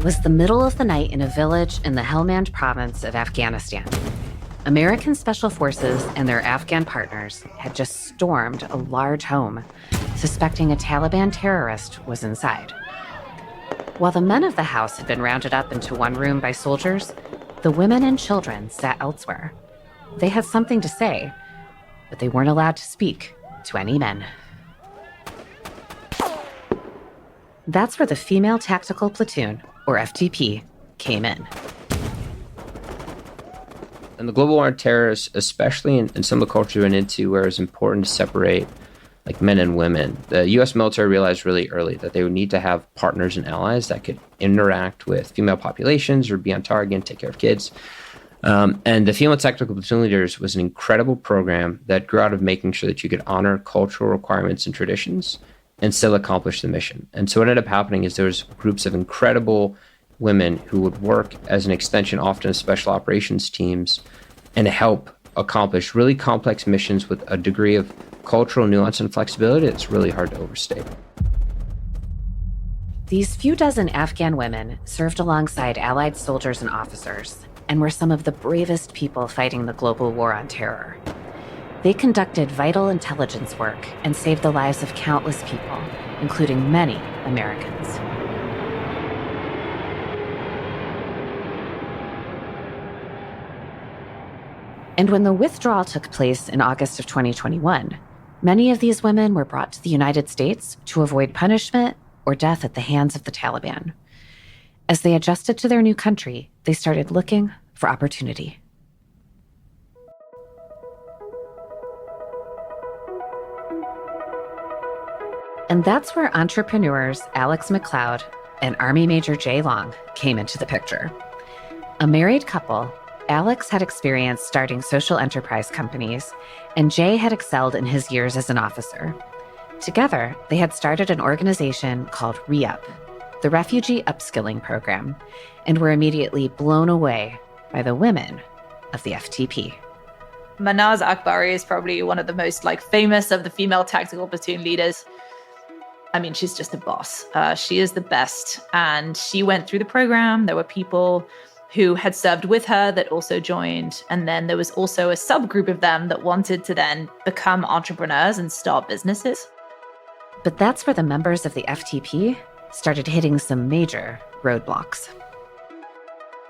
It was the middle of the night in a village in the Helmand province of Afghanistan. American Special Forces and their Afghan partners had just stormed a large home, suspecting a Taliban terrorist was inside. While the men of the house had been rounded up into one room by soldiers, the women and children sat elsewhere. They had something to say, but they weren't allowed to speak to any men. That's where the Female Tactical Platoon, or FTP, came in. And the global war on terror, especially in some of the cultures we went into where it was important to separate like men and women, the U.S. military realized really early that they would need to have partners and allies that could interact with female populations or be on target and take care of kids. And the Female Tactical Platoon Leaders was an incredible program that grew out of making sure that you could honor cultural requirements and traditions and still accomplish the mission. And so what ended up happening is there was groups of incredible women who would work as an extension often of special operations teams and help accomplish really complex missions with a degree of cultural nuance and flexibility that's really hard to overstate. These few dozen Afghan women served alongside Allied soldiers and officers and were some of the bravest people fighting the global war on terror. They conducted vital intelligence work and saved the lives of countless people, including many Americans. And when the withdrawal took place in August of 2021, many of these women were brought to the United States to avoid punishment or death at the hands of the Taliban. As they adjusted to their new country, they started looking for opportunity. And that's where entrepreneurs Alex McLeod and Army Major Jay Long came into the picture. A married couple, Alex had experience starting social enterprise companies, and Jay had excelled in his years as an officer. Together, they had started an organization called Re-Up, the Refugee Upskilling Program, and were immediately blown away by the women of the FTP. Manaz Akbari is probably one of the most famous of the female tactical platoon leaders. I mean, she's just a boss. She is the best. And she went through the program. There were people who had served with her that also joined. And then there was also a subgroup of them that wanted to then become entrepreneurs and start businesses. But that's where the members of the FTP started hitting some major roadblocks.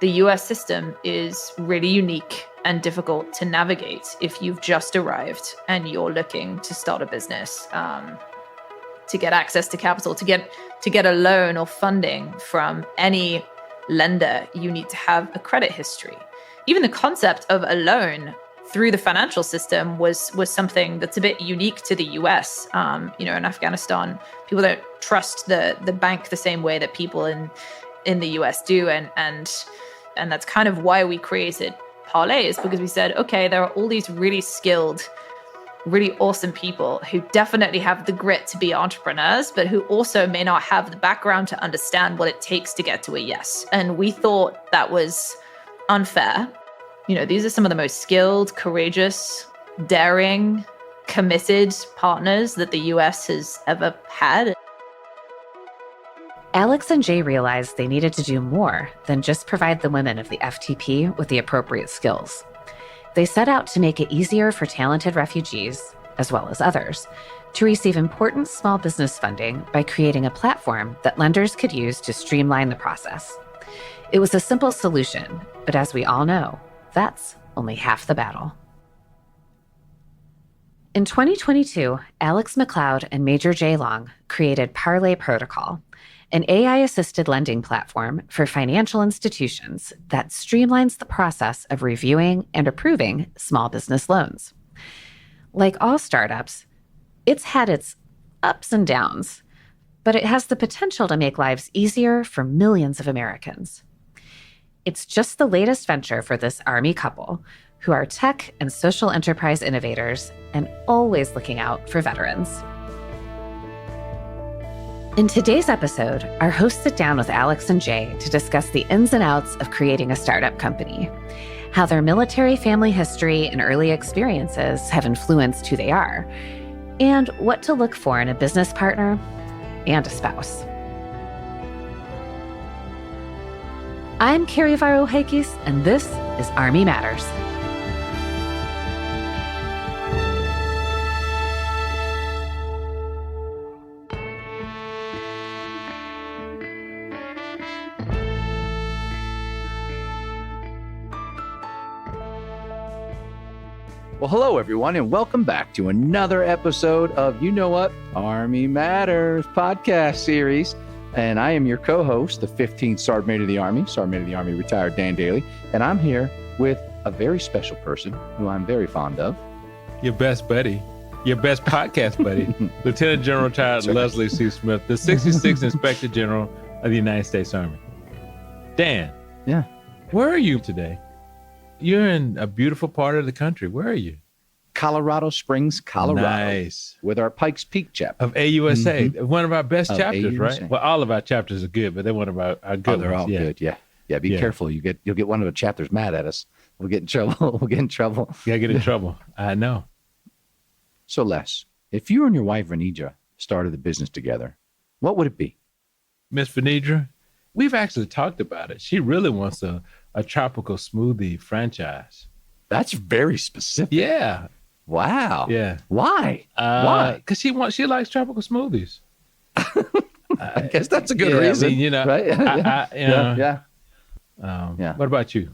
The US system is really unique and difficult to navigate if you've just arrived and you're looking to start a business, to get access to capital, to get a loan or funding from any lender. You need to have a credit history. Even the concept of a loan through the financial system was something that's a bit unique to the US. In Afghanistan, people don't trust the bank the same way that people in the US do. And that's kind of why we created Parlay, is because we said, okay, there are all these really skilled, really awesome people who definitely have the grit to be entrepreneurs, but who also may not have the background to understand what it takes to get to a yes. And we thought that was unfair. These are some of the most skilled, courageous, daring, committed partners that the US has ever had. Alex and Jay realized they needed to do more than just provide the women of the FTP with the appropriate skills. They set out to make it easier for talented refugees, as well as others, to receive important small business funding by creating a platform that lenders could use to streamline the process. It was a simple solution, but as we all know, that's only half the battle. In 2022, Alex McLeod and Major Jay Long created Parlay Protocol, an AI-assisted lending platform for financial institutions that streamlines the process of reviewing and approving small business loans. Like all startups, it's had its ups and downs, but it has the potential to make lives easier for millions of Americans. It's just the latest venture for this Army couple, who are tech and social enterprise innovators and always looking out for veterans. In today's episode, our hosts sit down with Alex and Jay to discuss the ins and outs of creating a startup company, how their military family history and early experiences have influenced who they are, and what to look for in a business partner and a spouse. I'm Carrie Varro Heikis, and this is Army Matters. Well, hello, everyone, and welcome back to another episode of You Know What? Army Matters podcast series. And I am your co-host, the 15th Sergeant Major of the Army, Sergeant Major of the Army, retired Dan Dailey. And I'm here with a very special person who I'm very fond of. Your best buddy, your best podcast buddy, Lieutenant General retired Leslie C. Smith, the 66th Inspector General of the United States Army. Dan. Yeah. Where are you today? You're in a beautiful part of the country. Where are you? Colorado Springs, Colorado. Nice. With our Pikes Peak chapter. Of AUSA, one of our best Of chapters, AUSA. right? Well, all of our chapters are good, but they're one of our good Oh, they're ones. all good. Yeah. Yeah. Be careful. You'll get one of the chapters mad at us. We'll get in trouble. You gotta get in trouble. I know. So, Les, if you and your wife, Renija, started the business together, what would it be? Miss Venedra, we've actually talked about it. She really wants a tropical smoothie franchise. That's very specific. Yeah. Wow. Yeah. Why? Why? Because she likes tropical smoothies. I guess that's a good Yeah, I reason. mean, you know, right? Yeah. Yeah. What about you?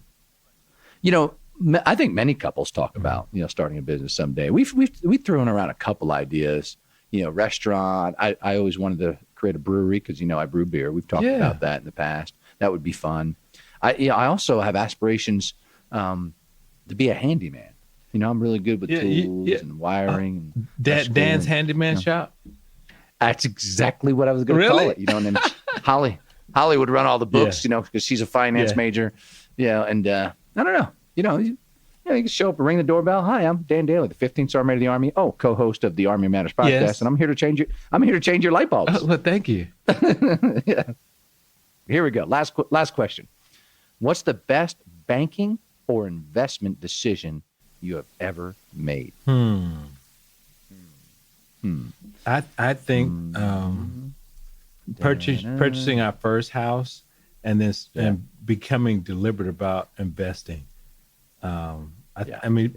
You know, I think many couples talk about, starting a business someday. We've thrown around a couple ideas, restaurant. I always wanted to create a brewery because, I brew beer. We've talked about that in the past. That would be fun. I also have aspirations to be a handyman. I'm really good with tools and wiring. And Dan's handyman shop? That's exactly what I was going to call it. And then Holly would run all the books, because she's a finance major. And I don't know. You can show up and ring the doorbell. Hi, I'm Dan Dailey, the 15th Sergeant Major of the Army. Oh, co-host of the Army Matters podcast, Yes. and I'm here to change your light bulbs. Well, thank you. Yeah. Here we go. Last question. What's the best banking or investment decision you have ever made? I think purchasing our first house and then and becoming deliberate about investing. I mean,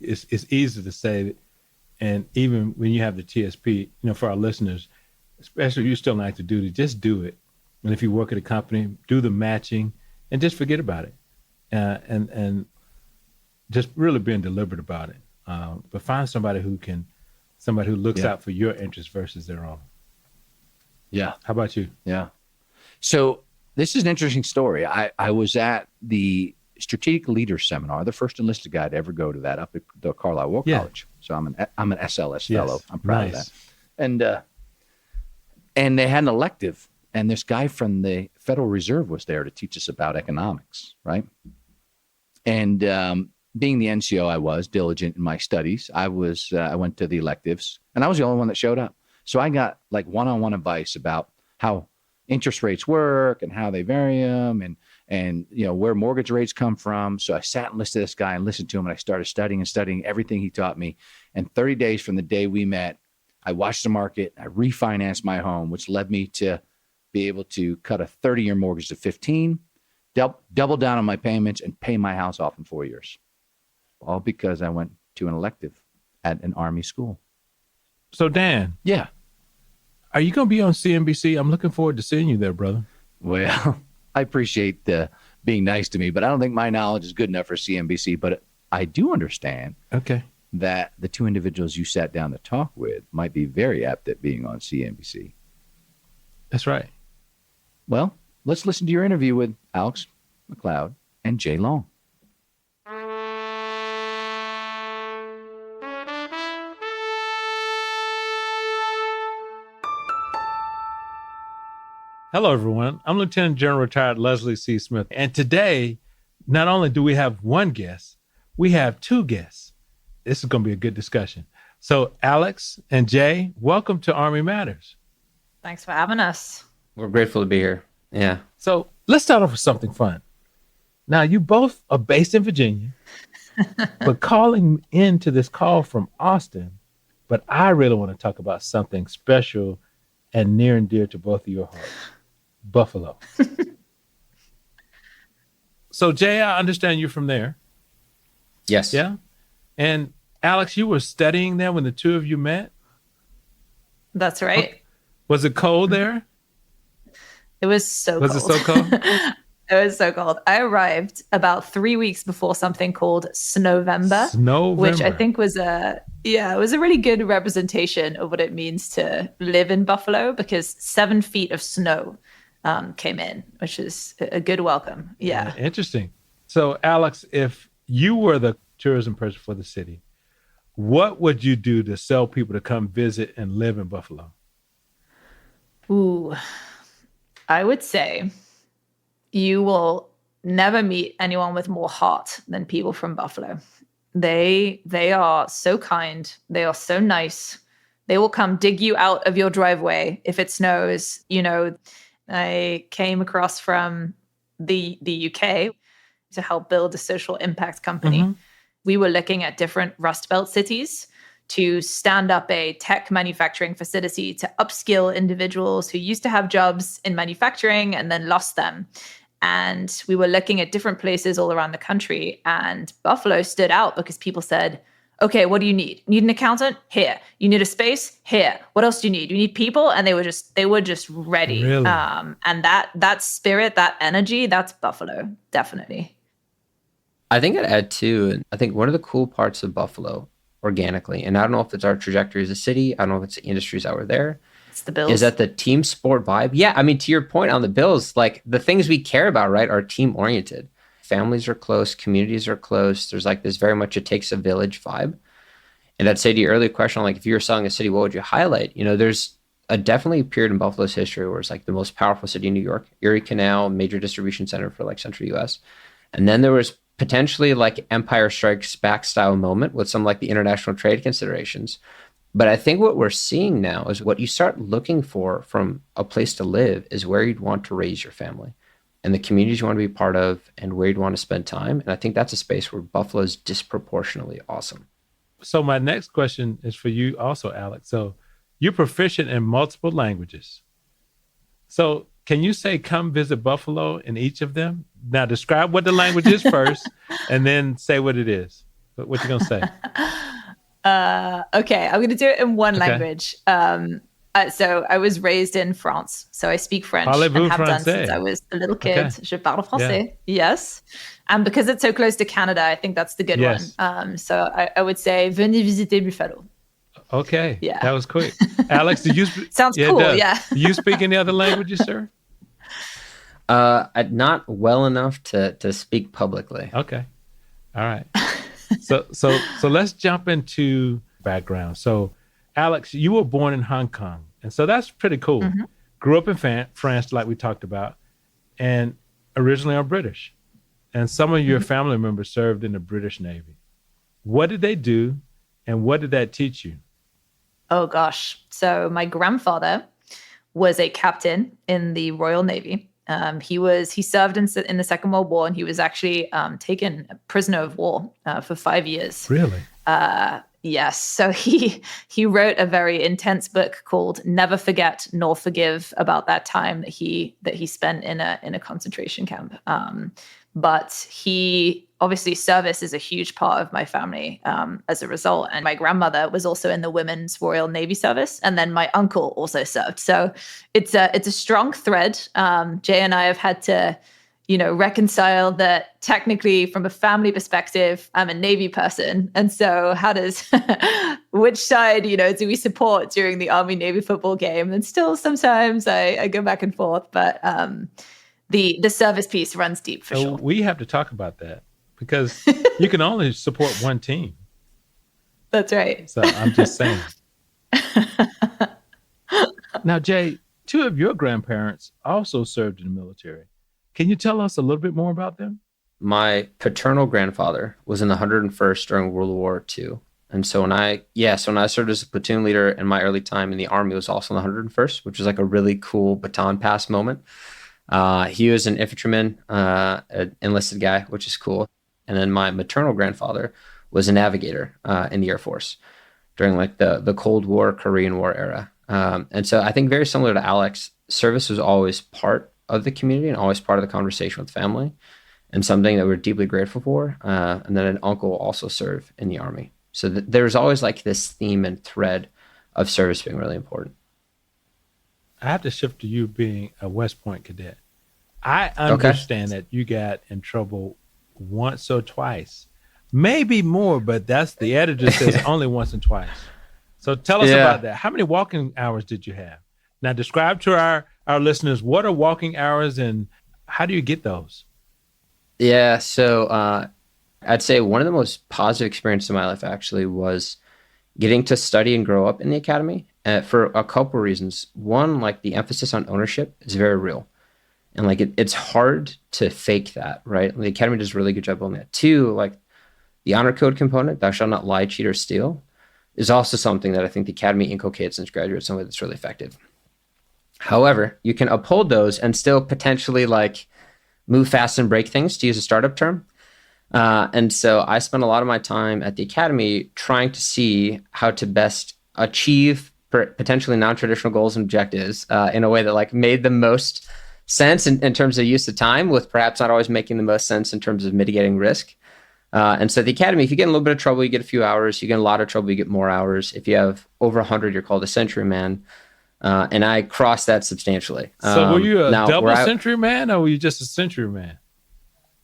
it's easy to say that, and even when you have the TSP, for our listeners, especially if you still like to do it, just do it. And if you work at a company, do the matching and just forget about it. And just really being deliberate about it. But find somebody who looks out for your interests versus their own. Yeah. How about you? Yeah. So this is an interesting story. I was at the Strategic Leaders Seminar, the first enlisted guy to ever go to that up at the Carlisle War College. So I'm an SLS fellow. I'm proud of that. And they had an elective, and this guy from the Federal Reserve was there to teach us about economics, right? And being the NCO, I was diligent in my studies. I went to the electives, and I was the only one that showed up. So I got like one-on-one advice about how interest rates work and how they vary them, and where mortgage rates come from. So I sat and listened to this guy and listened to him, and I started studying everything he taught me. And 30 days from the day we met, I watched the market. I refinanced my home, which led me to be able to cut a 30-year mortgage to 15, double down on my payments, and pay my house off in 4 years. All because I went to an elective at an Army school. So Dan, Yeah. are you going to be on CNBC? I'm looking forward to seeing you there, brother. Well, I appreciate being nice to me, but I don't think my knowledge is good enough for CNBC. But I do understand that the two individuals you sat down to talk with might be very apt at being on CNBC. That's right. Well, let's listen to your interview with Alex McLeod and Jay Long. Hello, everyone. I'm Lieutenant General retired Leslie C. Smith. And today, not only do we have one guest, we have two guests. This is going to be a good discussion. So Alex and Jay, welcome to Army Matters. Thanks for having us. We're grateful to be here. Yeah. So let's start off with something fun. Now, you both are based in Virginia, but calling into this call from Austin. But I really want to talk about something special and near and dear to both of your hearts. Buffalo. So Jay, I understand you're from there. Yes. Yeah. And Alex, you were studying there when the two of you met? That's right. Was it cold there? It was so cold. Was it so cold? It was so cold. I arrived about 3 weeks before something called Snowvember, which I think was it was a really good representation of what it means to live in Buffalo, because 7 feet of snow came in, which is a good welcome. Yeah. Interesting. So Alex, if you were the tourism person for the city, what would you do to sell people to come visit and live in Buffalo? Ooh, I would say you will never meet anyone with more heart than people from Buffalo. They are so kind. They are so nice. They will come dig you out of your driveway if it snows. You know, I came across from the UK to help build a social impact company. Mm-hmm. We were looking at different Rust Belt cities to stand up a tech manufacturing facility to upskill individuals who used to have jobs in manufacturing and then lost them. And we were looking at different places all around the country, and Buffalo stood out because people said, okay, what do you need? You need an accountant? Here. You need a space? Here. What else do you need? You need people? And they were just ready. Really? And that spirit, that energy, that's Buffalo, definitely. I think I'd add too, and I think one of the cool parts of Buffalo organically, and I don't know if it's our trajectory as a city, I don't know if it's the industries that were there, it's the Bills, is that the team sport vibe. Yeah, I mean, to your point on the Bills, like the things we care about, right, are team oriented. Families are close, communities are close. There's like this very much it takes a village vibe. And I'd say to your earlier question, like if you were selling a city, what would you highlight? You know, there's definitely a period in Buffalo's history where it's like the most powerful city in New York, Erie Canal, major distribution center for like central US. And then there was potentially like Empire Strikes Back style moment with some like the international trade considerations. But I think what we're seeing now is what you start looking for from a place to live is where you'd want to raise your family and the communities you want to be part of and where you'd want to spend time. And I think that's a space where Buffalo is disproportionately awesome. So my next question is for you also, Alex. So you're proficient in multiple languages. So can you say, come visit Buffalo in each of them? Now describe what the language is first and then say what it is. What you going to say? Okay, I'm going to do it in one language. So I was raised in France, so I speak French and have done since I was a little kid. Okay. Je parle français, yes. And because it's so close to Canada, I think that's the good one. So I would say, venez visiter Buffalo. Okay, yeah, that was quick. Alex, do you sounds cool? Yeah. Do you speak any other languages, sir? Not well enough to speak publicly. Okay, all right. So let's jump into background. So, Alex, you were born in Hong Kong, and so that's pretty cool. Mm-hmm. Grew up in France, like we talked about, and originally are British. And some of your family members served in the British Navy. What did they do, and what did that teach you? Oh, gosh. So my grandfather was a captain in the Royal Navy. He served in the Second World War, and he was actually taken prisoner of war for 5 years. Really? Yes. So he wrote a very intense book called Never Forget Nor Forgive about that time that he spent in a concentration camp. But he obviously service is a huge part of my family as a result. And my grandmother was also in the Women's Royal Navy Service. And then my uncle also served. So it's a strong thread. Jay and I have had to, reconcile that technically from a family perspective, I'm a Navy person. And so how does, which side, do we support during the Army-Navy football game? And still sometimes I go back and forth, but the service piece runs deep for sure. We have to talk about that because you can only support one team. That's right. So I'm just saying. Now, Jay, two of your grandparents also served in the military. Can you tell us a little bit more about them? My paternal grandfather was in the 101st during World War II. And so when I served as a platoon leader in my early time in the Army, was also in the 101st, which was like a really cool baton pass moment. He was an infantryman, an enlisted guy, which is cool. And then my maternal grandfather was a navigator in the Air Force during like the Cold War, Korean War era. And so I think very similar to Alex, service was always part of the community and always part of the conversation with family. and something that we're deeply grateful for. And then an uncle will also serve in the Army. So there's always like this theme and thread of service being really important. I have to shift to you being a West Point cadet. I understand that you got in trouble once or twice, maybe more, but that's the editor says only once and twice. So tell us about that. How many walking hours did you have? Now describe to our listeners, what are walking hours and how do you get those? Yeah, so I'd say one of the most positive experiences in my life actually was getting to study and grow up in the academy for a couple of reasons. One, like the emphasis on ownership is very real. And like it's hard to fake that, right? The academy does a really good job on that. Two, like the honor code component, thou shalt not lie, cheat, or steal, is also something that I think the academy inculcates in its graduates in a way that's really effective. However, you can uphold those and still potentially like move fast and break things, to use a startup term. And so I spent a lot of my time at the academy trying to see how to best achieve potentially non-traditional goals and objectives in a way that like made the most sense in terms of use of time, with perhaps not always making the most sense in terms of mitigating risk. And so at the academy, if you get in a little bit of trouble, you get a few hours. You get in a lot of trouble, you get more hours. If you have over 100, you're called a century man. And I crossed that substantially. So were you a double century man or were you just a century man?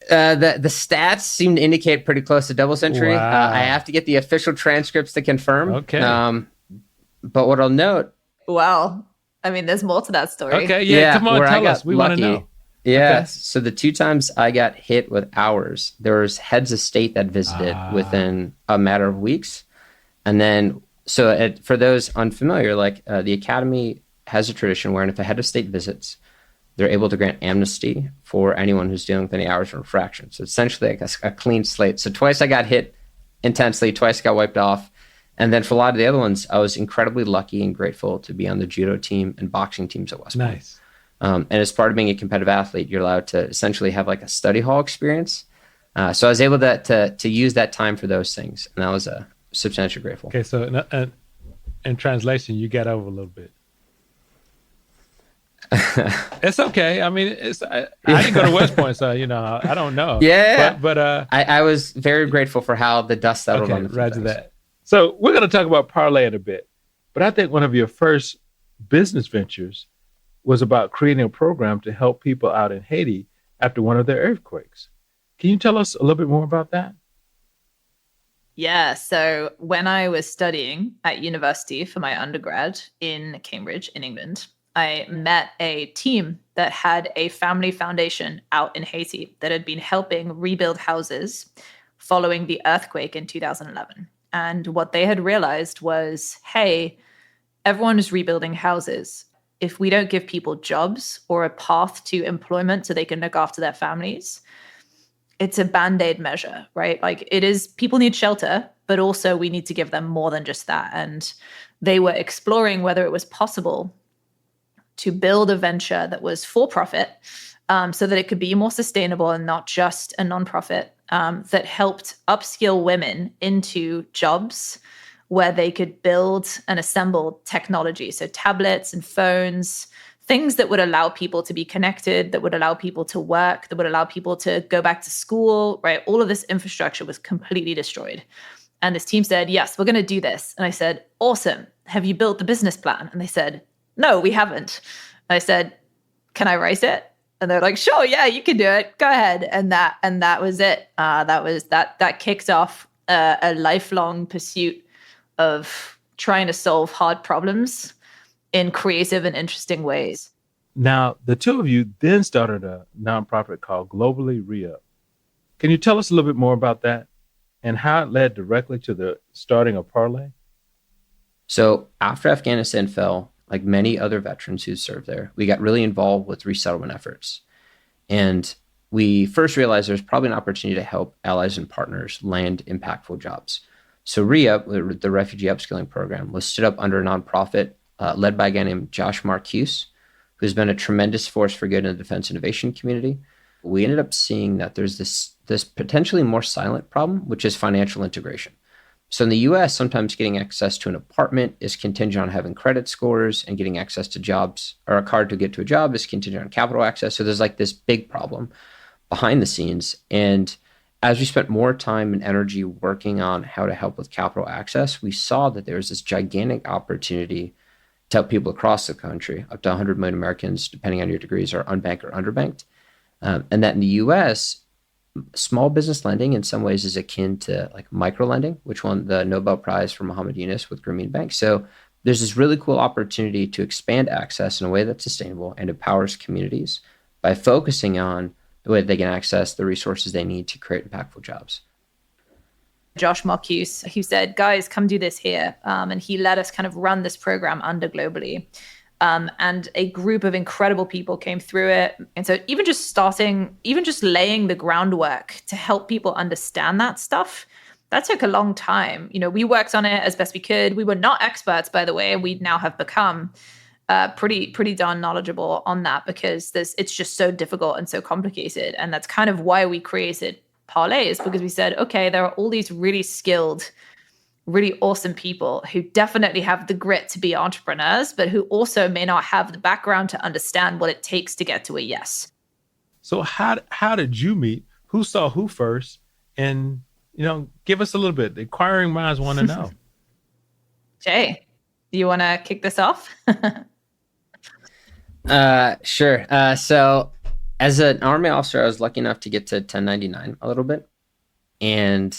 The stats seem to indicate pretty close to double century. Wow. I have to get the official transcripts to confirm. Okay. But what I'll note. Well, I mean, there's more to that story. Okay, yeah, come on, tell us. We want to know. Yeah, okay. So the 2 times I got hit with hours, there was heads of state that visited within a matter of weeks. And then, for those unfamiliar, like the academy has a tradition where if a head of state visits, they're able to grant amnesty for anyone who's dealing with any hours or infraction. So essentially like a clean slate. So twice I got hit intensely, twice I got wiped off. And then for a lot of the other ones, I was incredibly lucky and grateful to be on the judo team and boxing teams at West Point. Nice. And as part of being a competitive athlete, you're allowed to essentially have like a study hall experience. So I was able to use that time for those things. And I was substantially grateful. Okay, so in translation, you got over a little bit. It's okay. I mean, I didn't go to West Point, so I don't know. Yeah, but I was very grateful for how the dust settled on the few right to things. that. So we're going to talk about Parlay in a bit, but I think one of your first business ventures was about creating a program to help people out in Haiti after one of their earthquakes. Can you tell us a little bit more about that? Yeah. So when I was studying at university for my undergrad in Cambridge, in England, I met a team that had a family foundation out in Haiti that had been helping rebuild houses following the earthquake in 2011. And what they had realized was, hey, everyone is rebuilding houses. If we don't give people jobs or a path to employment so they can look after their families, it's a Band-Aid measure, right? Like it is, people need shelter, but also we need to give them more than just that. And they were exploring whether it was possible to build a venture that was for profit so that it could be more sustainable and not just a nonprofit that helped upskill women into jobs where they could build and assemble technology. So tablets and phones, things that would allow people to be connected, that would allow people to work, that would allow people to go back to school, right? All of this infrastructure was completely destroyed. And this team said, yes, we're going to do this. And I said, awesome. Have you built the business plan? And they said, no, we haven't. And I said, can I write it? And they're like, sure, yeah, you can do it. Go ahead. And that was it. That kicked off a lifelong pursuit of trying to solve hard problems in creative and interesting ways. Now, the two of you then started a nonprofit called Globally Re-Up. Can you tell us a little bit more about that and how it led directly to the starting of Parlay? So after Afghanistan fell, like many other veterans who served there, we got really involved with resettlement efforts. And we first realized there's probably an opportunity to help allies and partners land impactful jobs. So Re-Up, the refugee upskilling program, was stood up under a nonprofit led by a guy named Josh Marcuse, who's been a tremendous force for good in the defense innovation community. We ended up seeing that there's this potentially more silent problem, which is financial integration. So in the US, sometimes getting access to an apartment is contingent on having credit scores, and getting access to jobs or a card to get to a job is contingent on capital access. So there's like this big problem. behind the scenes. And as we spent more time and energy working on how to help with capital access, we saw that there was this gigantic opportunity to help people across the country. Up to 100 million Americans, depending on your degrees, are unbanked or underbanked. And that in the US, small business lending in some ways is akin to like micro lending, which won the Nobel Prize for Muhammad Yunus with Grameen Bank. So there's this really cool opportunity to expand access in a way that's sustainable and empowers communities by focusing on the way they can access the resources they need to create impactful jobs. Josh Marcuse, who said, guys, come do this here. And he let us kind of run this program under globally. And a group of incredible people came through it. And so even just laying the groundwork to help people understand that stuff, that took a long time. We worked on it as best we could. We were not experts, by the way. We now have become pretty darn knowledgeable on that because it's just so difficult and so complicated. And that's kind of why we created Parlay, is because we said, okay, there are all these really skilled, really awesome people who definitely have the grit to be entrepreneurs, but who also may not have the background to understand what it takes to get to a yes. So how did you meet? Who saw who first? And, give us a little bit. The inquiring minds want to know. Jay, you want to kick this off? Sure. So as an Army officer, I was lucky enough to get to 1099 a little bit. And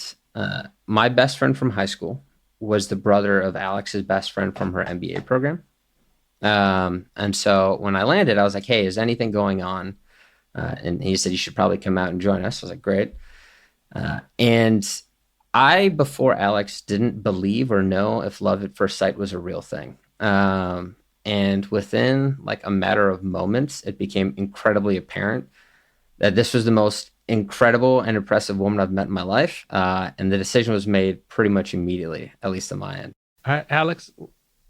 my best friend from high school was the brother of Alex's best friend from her MBA program. And so when I landed, I was like, hey, is anything going on? And he said, you should probably come out and join us. I was like, great. And I, before Alex, didn't believe or know if love at first sight was a real thing. And within like a matter of moments, it became incredibly apparent that this was the most incredible and impressive woman I've met in my life. And the decision was made pretty much immediately, at least on my end. All right, Alex,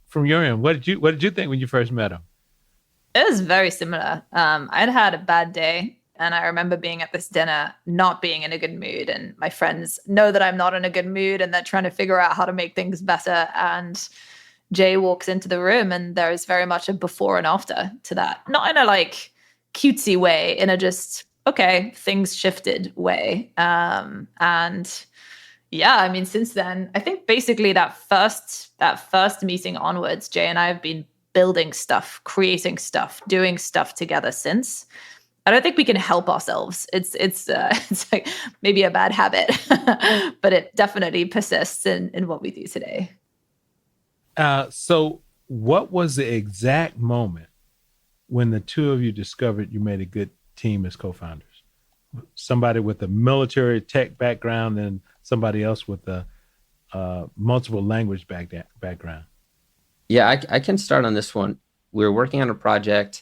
from your end, what did you think when you first met him? It was very similar. I'd had a bad day, and I remember being at this dinner, not being in a good mood. And my friends know that I'm not in a good mood, and they're trying to figure out how to make things better. And Jay walks into the room, and there is very much a before and after to that. Not in a like cutesy way, in a just, okay, things shifted way. And yeah, I mean, since then, I think basically that first meeting onwards, Jay and I have been building stuff, creating stuff, doing stuff together since. I don't think we can help ourselves. It's like maybe a bad habit, but it definitely persists in what we do today. So what was the exact moment when the two of you discovered you made a good team as co-founders? Somebody with a military tech background and somebody else with a multiple language background. Yeah, I can start on this one. We were working on a project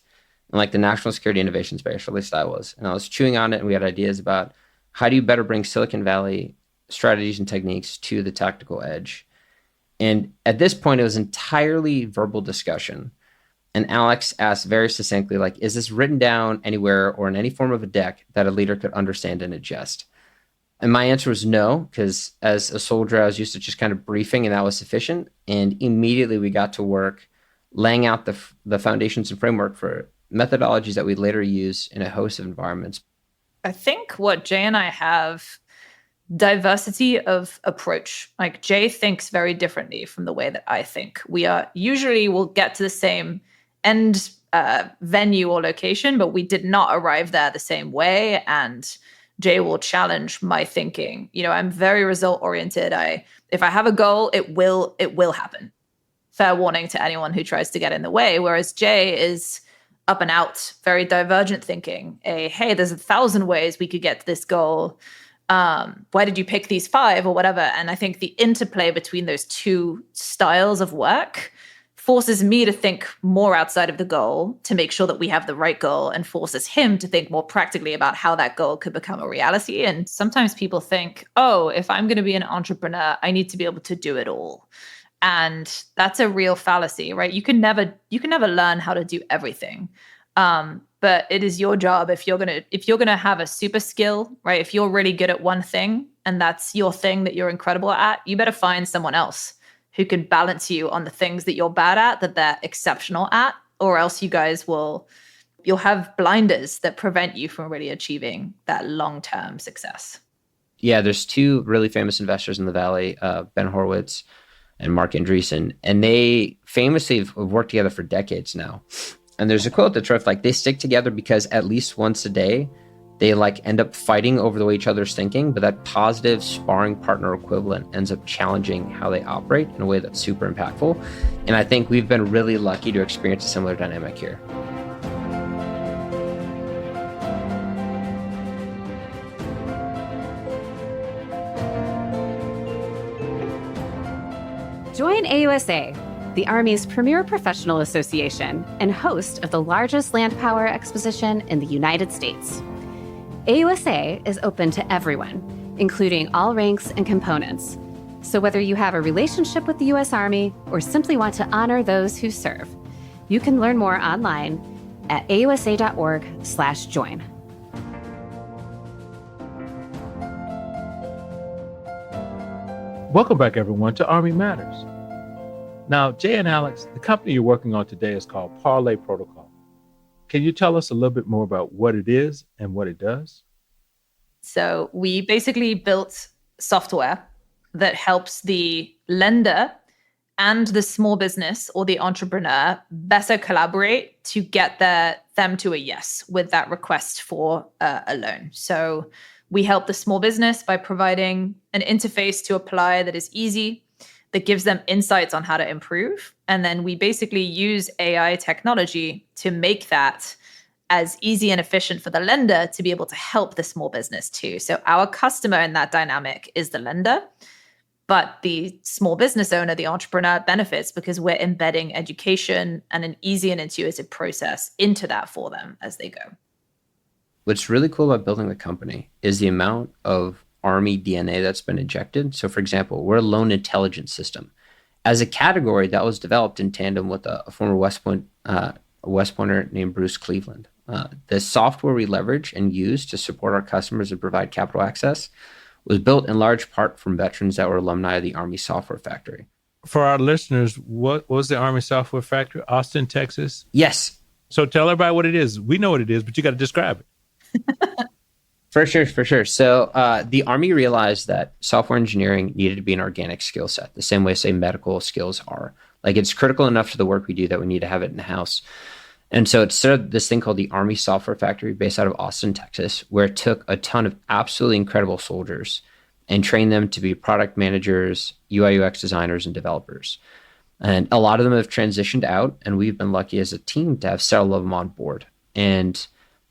in like the national security innovation space, or at least I was. And I was chewing on it, and we had ideas about how do you better bring Silicon Valley strategies and techniques to the tactical edge. And at this point, it was entirely verbal discussion. And Alex asked very succinctly, like, is this written down anywhere or in any form of a deck that a leader could understand and adjust? And my answer was no, because as a soldier, I was used to just kind of briefing, and that was sufficient. And immediately we got to work laying out the foundations and framework for methodologies that we later use in a host of environments. I think what Jay and I have, diversity of approach. Like Jay thinks very differently from the way that I think. We'll get to the same end venue or location, but we did not arrive there the same way. And Jay will challenge my thinking. I'm very result oriented. If I have a goal, it will happen. Fair warning to anyone who tries to get in the way. Whereas Jay is up and out, very divergent thinking. Hey, there's 1,000 ways we could get to this goal. Why did you pick these 5 or whatever? And I think the interplay between those two styles of work forces me to think more outside of the goal to make sure that we have the right goal, and forces him to think more practically about how that goal could become a reality. And sometimes people think, oh, if I'm going to be an entrepreneur, I need to be able to do it all. And that's a real fallacy, right? You can never learn how to do everything. But it is your job if you're gonna have a super skill, right? If you're really good at one thing and that's your thing that you're incredible at, you better find someone else who can balance you on the things that you're bad at, that they're exceptional at, or else you guys will you'll have blinders that prevent you from really achieving that long-term success. Yeah, there's two really famous investors in the Valley, Ben Horowitz and Mark Andreessen, and they famously have worked together for decades now. And there's a quote that's rough, like, they stick together because at least once a day, they like end up fighting over the way each other's thinking, but that positive sparring partner equivalent ends up challenging how they operate in a way that's super impactful. And I think we've been really lucky to experience a similar dynamic here. Join AUSA, the Army's premier professional association and host of the largest land power exposition in the United States. AUSA is open to everyone, including all ranks and components. So whether you have a relationship with the U.S. Army or simply want to honor those who serve, you can learn more online at ausa.org/join. Welcome back, everyone, to Army Matters. Now, Jay and Alex, the company you're working on today is called Parlay Protocol. Can you tell us a little bit more about what it is and what it does? So we basically built software that helps the lender and the small business or the entrepreneur better collaborate to get them to a yes with that request for a loan. So we help the small business by providing an interface to apply that is easy, that gives them insights on how to improve. And then we basically use AI technology to make that as easy and efficient for the lender to be able to help the small business too. So our customer in that dynamic is the lender, but the small business owner, the entrepreneur, benefits because we're embedding education and an easy and intuitive process into that for them as they go. What's really cool about building the company is the amount of Army DNA that's been injected. So for example, we're a loan intelligence system. As a category, that was developed in tandem with a former West Pointer named Bruce Cleveland. The software we leverage and use to support our customers and provide capital access was built in large part from veterans that were alumni of the Army Software Factory. For our listeners, what was the Army Software Factory? Austin, Texas? Yes. So tell everybody what it is. We know what it is, but you got to describe it. For sure. So the Army realized that software engineering needed to be an organic skill set, the same way, say, medical skills are. Like, it's critical enough to the work we do that we need to have it in the house. And so it started this thing called the Army Software Factory based out of Austin, Texas, where it took a ton of absolutely incredible soldiers and trained them to be product managers, UI UX designers, and developers. And a lot of them have transitioned out, and we've been lucky as a team to have several of them on board. And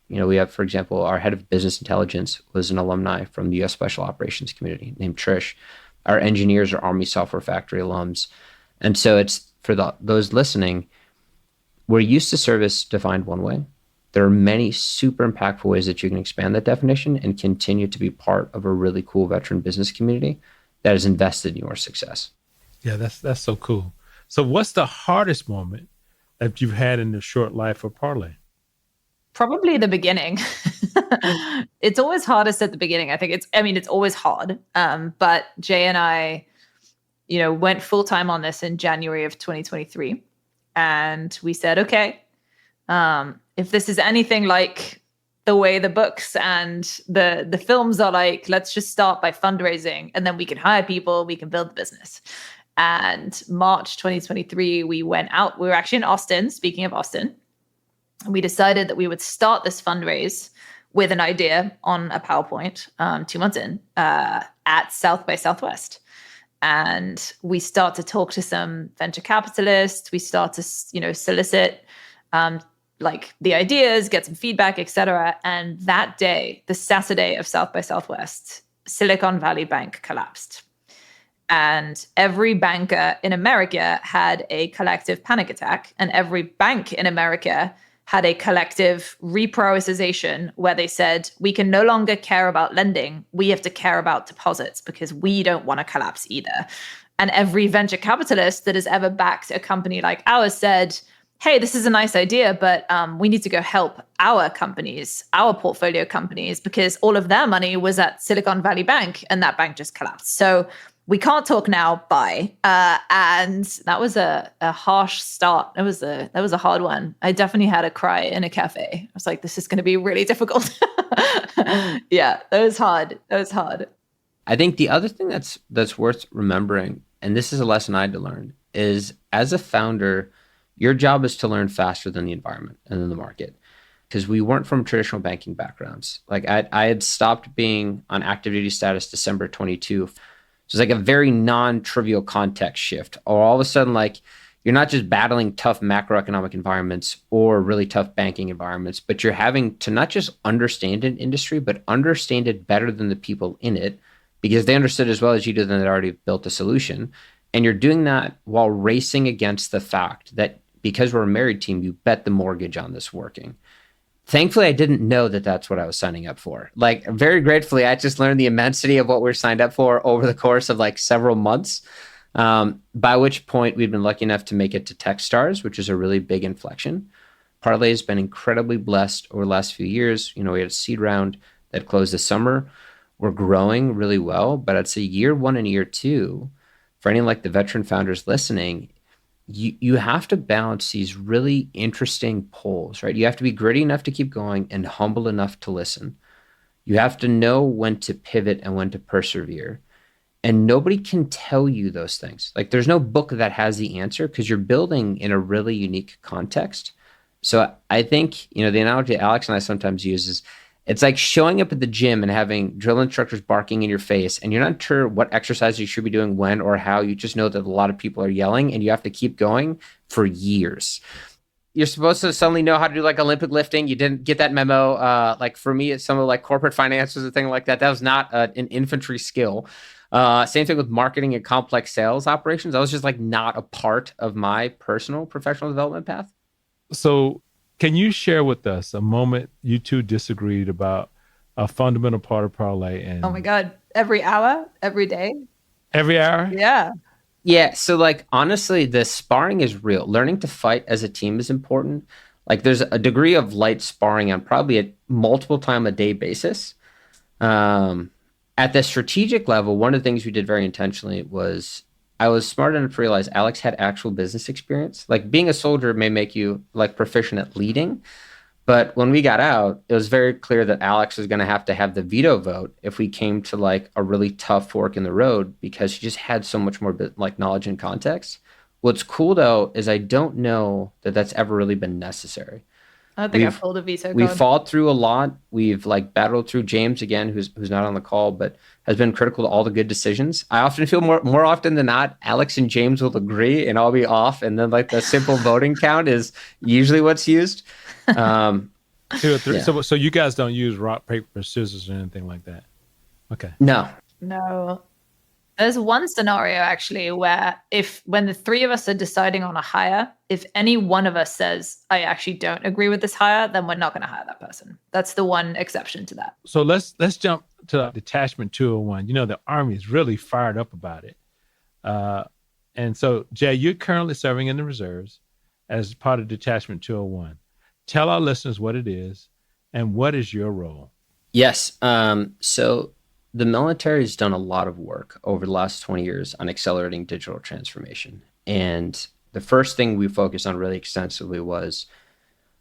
we have, for example, our head of business intelligence was an alumni from the U.S. Special Operations community named Trish. Our engineers are Army Software Factory alums. And so it's for those listening, we're used to service defined one way. There are many super impactful ways that you can expand that definition and continue to be part of a really cool veteran business community that is invested in your success. Yeah, that's so cool. So what's the hardest moment that you've had in the short life of Parlay? Probably the beginning. It's always hardest at the beginning. I think it's always hard. But Jay and I, went full time on this in January of 2023. And we said, okay, if this is anything like the way the books and the films are like, let's just start by fundraising and then we can hire people, we can build the business. And March 2023, we went out. We were actually in Austin, speaking of Austin. We decided that we would start this fundraise with an idea on a PowerPoint 2 months in at South by Southwest. And we start to talk to some venture capitalists. We start to, solicit the ideas, get some feedback, et cetera. And that day, the Saturday of South by Southwest, Silicon Valley Bank collapsed. And every banker in America had a collective panic attack. And every bank in America had a collective reprioritization where they said, we can no longer care about lending. We have to care about deposits because we don't want to collapse either. And every venture capitalist that has ever backed a company like ours said, hey, this is a nice idea, but we need to go help our companies, our portfolio companies, because all of their money was at Silicon Valley Bank and that bank just collapsed. So we can't talk now, bye. And that was a harsh start. That was a hard one. I definitely had a cry in a cafe. I was like, this is going to be really difficult. Yeah, that was hard. I think the other thing that's worth remembering, and this is a lesson I had to learn, is as a founder, your job is to learn faster than the environment and then the market. Because we weren't from traditional banking backgrounds. Like I had stopped being on active duty status December 22. So it's like a very non-trivial context shift. Or all of a sudden, like you're not just battling tough macroeconomic environments or really tough banking environments, but you're having to not just understand an industry, but understand it better than the people in it, because they understood as well as you did, and they'd already built a solution. And you're doing that while racing against the fact that because we're a married team, you bet the mortgage on this working. Thankfully, I didn't know that that's what I was signing up for. Like, very gratefully, I just learned the immensity of what we're signed up for over the course of like several months, by which point we'd been lucky enough to make it to Techstars, which is a really big inflection. Parlay has been incredibly blessed over the last few years. You know, we had a seed round that closed this summer. We're growing really well, but I'd say year one and year two, for any like the veteran founders listening, you have to balance these really interesting poles, right? You have to be gritty enough to keep going and humble enough to listen. You have to know when to pivot and when to persevere. And nobody can tell you those things. Like there's no book that has the answer because you're building in a really unique context. So I think, you know, the analogy Alex and I sometimes use is it's like showing up at the gym and having drill instructors barking in your face, and you're not sure what exercise you should be doing when or how. You just know that a lot of people are yelling and you have to keep going for years. You're supposed to suddenly know how to do like Olympic lifting. You didn't get that memo. Like for me, it's some of like corporate finance was a thing like that. That was not an infantry skill. Same thing with marketing and complex sales operations. That was just like not a part of my personal professional development path. So can you share with us a moment you two disagreed about a fundamental part of Parlay? And Oh my God. Every hour, every day. every hour? Yeah. Yeah. So like, honestly, the sparring is real. Learning to fight as a team is important. Like there's a degree of light sparring on probably a multiple time a day basis. At the strategic level, one of the things we did very intentionally was I was smart enough to realize Alex had actual business experience. Like being a soldier may make you like proficient at leading, but when we got out, it was very clear that Alex was going to have the veto vote if we came to like a really tough fork in the road, because he just had so much more like knowledge and context. What's cool though is I don't know that that's ever really been necessary. I don't think I've pulled a veto card. We've fought through a lot. We've like battled through James again, who's not on the call, but has been critical to all the good decisions. I often feel more often than not, Alex and James will agree and I'll be off. And then like the simple voting count is usually what's used. 2 or 3. Yeah. So you guys don't use rock, paper, scissors or anything like that? Okay. No. There's one scenario actually where when the three of us are deciding on a hire, if any one of us says, I actually don't agree with this hire, then we're not going to hire that person. That's the one exception to that. So let's jump to Detachment 201. You know, the Army is really fired up about it. And so, Jay, you're currently serving in the reserves as part of Detachment 201. Tell our listeners what it is and what is your role? Yes. So the military has done a lot of work over the last 20 years on accelerating digital transformation. And the first thing we focused on really extensively was,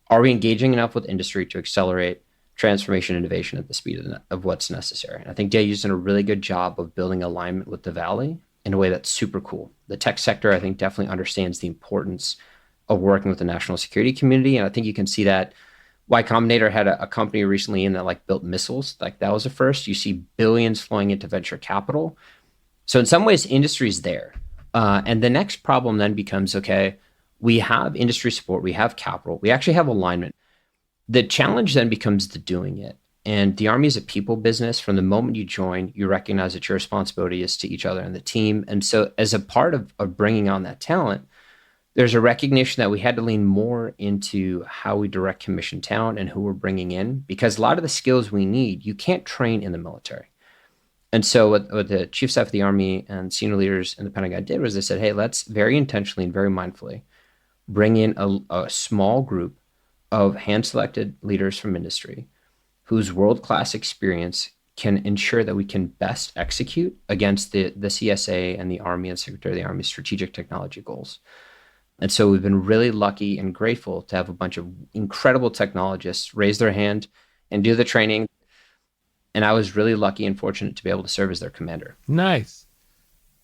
are we engaging enough with industry to accelerate transformation and innovation at the speed of what's necessary? And I think Dailey's done a really good job of building alignment with the Valley in a way that's super cool. The tech sector, I think, definitely understands the importance of working with the national security community. And I think you can see that Y Combinator had a company recently in that like built missiles. Like that was a first. You see billions flowing into venture capital. So in some ways, industry's there. And the next problem then becomes, okay, we have industry support, we have capital, we actually have alignment. The challenge then becomes the doing it. And the Army is a people business. From the moment you join, you recognize that your responsibility is to each other and the team. And so as a part of bringing on that talent, there's a recognition that we had to lean more into how we direct commission talent and who we're bringing in, because a lot of the skills we need, you can't train in the military. And so what the Chief of Staff of the Army and senior leaders in the Pentagon did was they said, hey, let's very intentionally and very mindfully bring in a small group of hand-selected leaders from industry whose world-class experience can ensure that we can best execute against the CSA and the Army and Secretary of the Army's strategic technology goals. And so we've been really lucky and grateful to have a bunch of incredible technologists raise their hand and do the training. And I was really lucky and fortunate to be able to serve as their commander. Nice.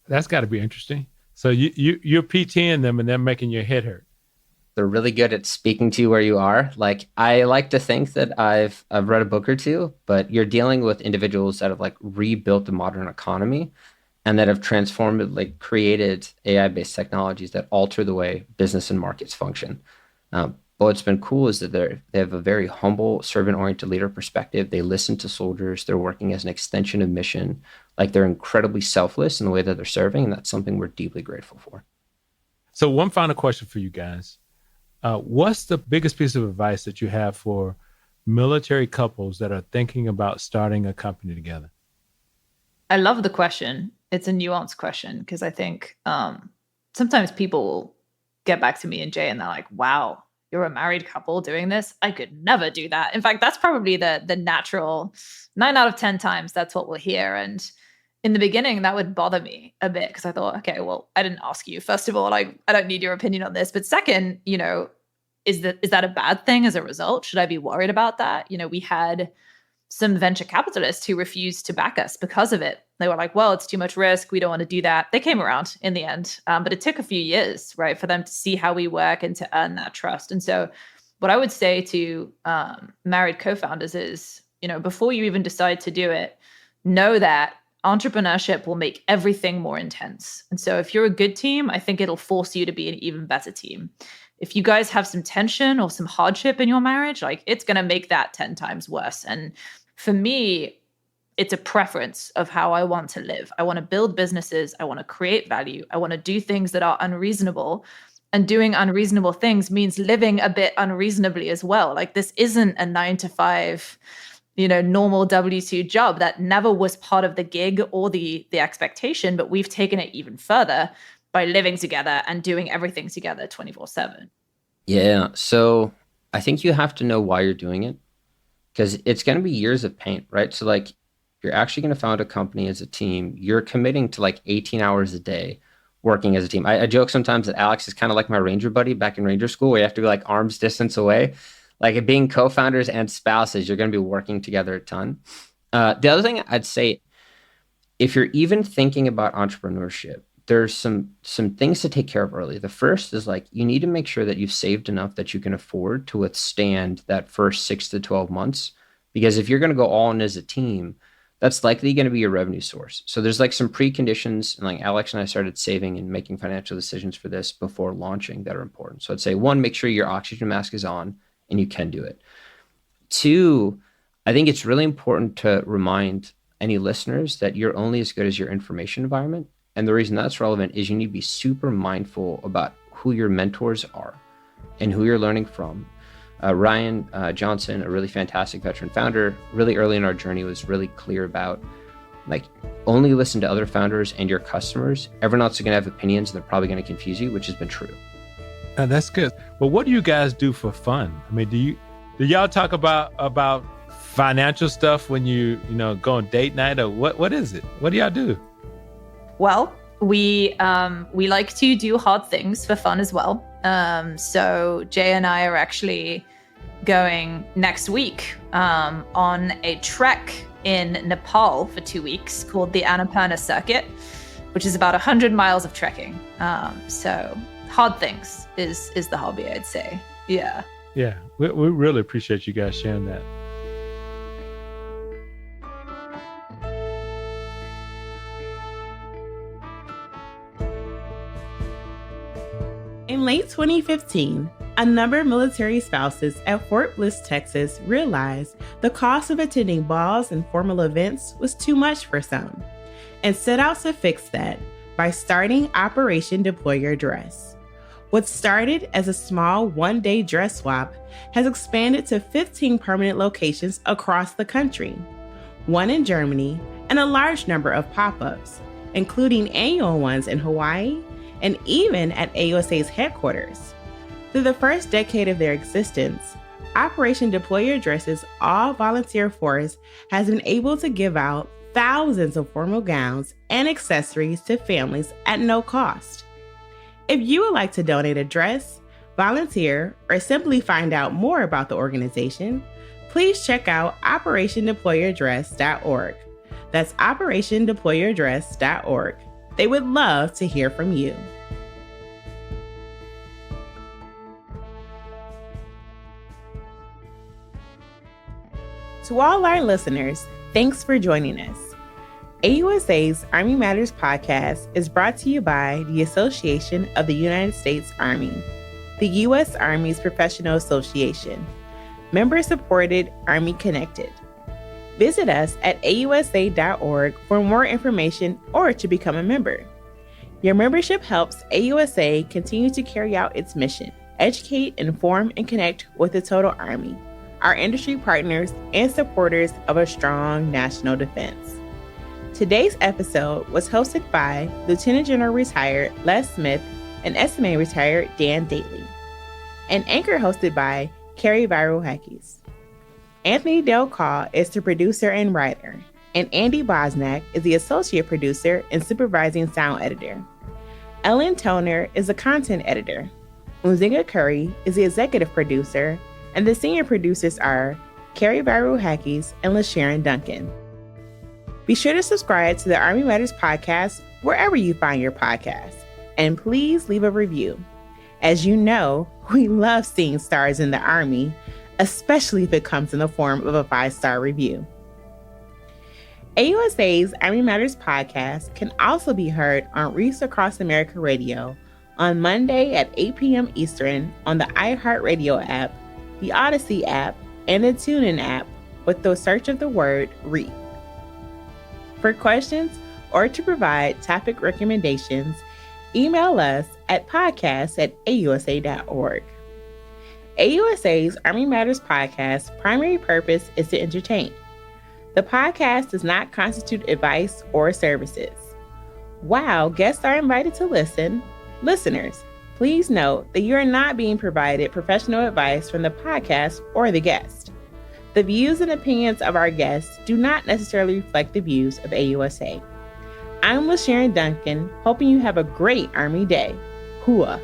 That's got to be interesting. So you're PTing them and they're making your head hurt. They're really good at speaking to you where you are. Like, I like to think that I've read a book or two, but you're dealing with individuals that have like rebuilt the modern economy and that have transformed, like created AI-based technologies that alter the way business and markets function. But what's been cool is that they have a very humble, servant-oriented leader perspective. They listen to soldiers. They're working as an extension of mission. Like, they're incredibly selfless in the way that they're serving, and that's something we're deeply grateful for. So one final question for you guys. What's the biggest piece of advice that you have for military couples that are thinking about starting a company together? I love the question. It's a nuanced question because I think sometimes people will get back to me and Jay and they're like, wow, you're a married couple doing this? I could never do that. In fact, that's probably the natural 9 out of 10 times that's what we'll hear. And in the beginning, that would bother me a bit because I thought, okay, well, I didn't ask you. First of all, I don't need your opinion on this. But second, is that a bad thing as a result? Should I be worried about that? We had some venture capitalists who refused to back us because of it. They were like, well, it's too much risk. We don't want to do that. They came around in the end. But it took a few years, right, for them to see how we work and to earn that trust. And so what I would say to married co-founders is, before you even decide to do it, know that entrepreneurship will make everything more intense. And so if you're a good team, I think it'll force you to be an even better team. If you guys have some tension or some hardship in your marriage, like it's going to make that 10 times worse. And for me, it's a preference of how I want to live. I want to build businesses. I want to create value. I want to do things that are unreasonable. And doing unreasonable things means living a bit unreasonably as well. Like, this isn't a 9-to-5, normal W-2 job. That never was part of the gig or the expectation, but we've taken it even further by living together and doing everything together 24/7. Yeah. So I think you have to know why you're doing it, because it's going to be years of pain, right? So like, you're actually going to found a company as a team. You're committing to like 18 hours a day working as a team. I joke sometimes that Alex is kind of like my Ranger buddy back in Ranger school, where you have to be like arm's distance away. Like, being co-founders and spouses, you're going to be working together a ton. The other thing I'd say, if you're even thinking about entrepreneurship, there's some things to take care of early. The first is like, you need to make sure that you've saved enough that you can afford to withstand that first 6 to 12 months. Because if you're going to go all in as a team, that's likely going to be your revenue source. So there's like some preconditions, and like Alex and I started saving and making financial decisions for this before launching that are important. So I'd say, 1, make sure your oxygen mask is on and you can do it. 2, I think it's really important to remind any listeners that you're only as good as your information environment. And the reason that's relevant is you need to be super mindful about who your mentors are and who you're learning from. Ryan Johnson, a really fantastic veteran founder, really early in our journey was really clear about, like, only listen to other founders and your customers. Everyone else is going to have opinions and they're probably going to confuse you, which has been true. That's good. But what do you guys do for fun? I mean, do y'all talk about financial stuff when you go on date night, or what is it? What do y'all do? Well, we like to do hard things for fun as well. So Jay and I are actually going next week on a trek in Nepal for 2 weeks called the Annapurna Circuit, which is about 100 miles of trekking. So hard things is the hobby, I'd say. Yeah. Yeah, we really appreciate you guys sharing that. In late 2015, a number of military spouses at Fort Bliss, Texas, realized the cost of attending balls and formal events was too much for some, and set out to fix that by starting Operation Deploy Your Dress. What started as a small one-day dress swap has expanded to 15 permanent locations across the country, 1 in Germany, and a large number of pop-ups, including annual ones in Hawaii, and even at AUSA's headquarters. Through the first decade of their existence, Operation Deploy Your Dress's all-volunteer force has been able to give out thousands of formal gowns and accessories to families at no cost. If you would like to donate a dress, volunteer, or simply find out more about the organization, please check out OperationDeployYourDress.org. That's OperationDeployYourDress.org. They would love to hear from you. To all our listeners, thanks for joining us. AUSA's Army Matters podcast is brought to you by the Association of the United States Army, the U.S. Army's professional association, member-supported, Army-connected. Visit us at ausa.org for more information or to become a member. Your membership helps AUSA continue to carry out its mission, educate, inform, and connect with the total Army, our industry partners, and supporters of a strong national defense. Today's episode was hosted by Lieutenant General Retired Les Smith and SMA Retired Dan Dailey, and anchor hosted by Carrie Viral-Hackes. Anthony Del Call is the producer and writer, and Andy Bosnack is the associate producer and supervising sound editor. Ellen Toner is the content editor. Muzinga Curry is the executive producer, and the senior producers are Carrie Viral-Hackes and LaSharon Duncan. Be sure to subscribe to the Army Matters podcast wherever you find your podcasts, and please leave a review. As you know, we love seeing stars in the Army, especially if it comes in the form of a 5-star review. AUSA's Army Matters podcast can also be heard on Reefs Across America Radio on Monday at 8 p.m. Eastern on the iHeartRadio app, the Odyssey app, and the TuneIn app with the search of the word REAP. For questions or to provide topic recommendations, email us at podcast@ausa.org. AUSA's Army Matters podcast primary purpose is to entertain. The podcast does not constitute advice or services. While guests are invited to listen, listeners, please note that you are not being provided professional advice from the podcast or the guest. The views and opinions of our guests do not necessarily reflect the views of AUSA. I'm LaSharon Duncan, hoping you have a great Army day. Hooah!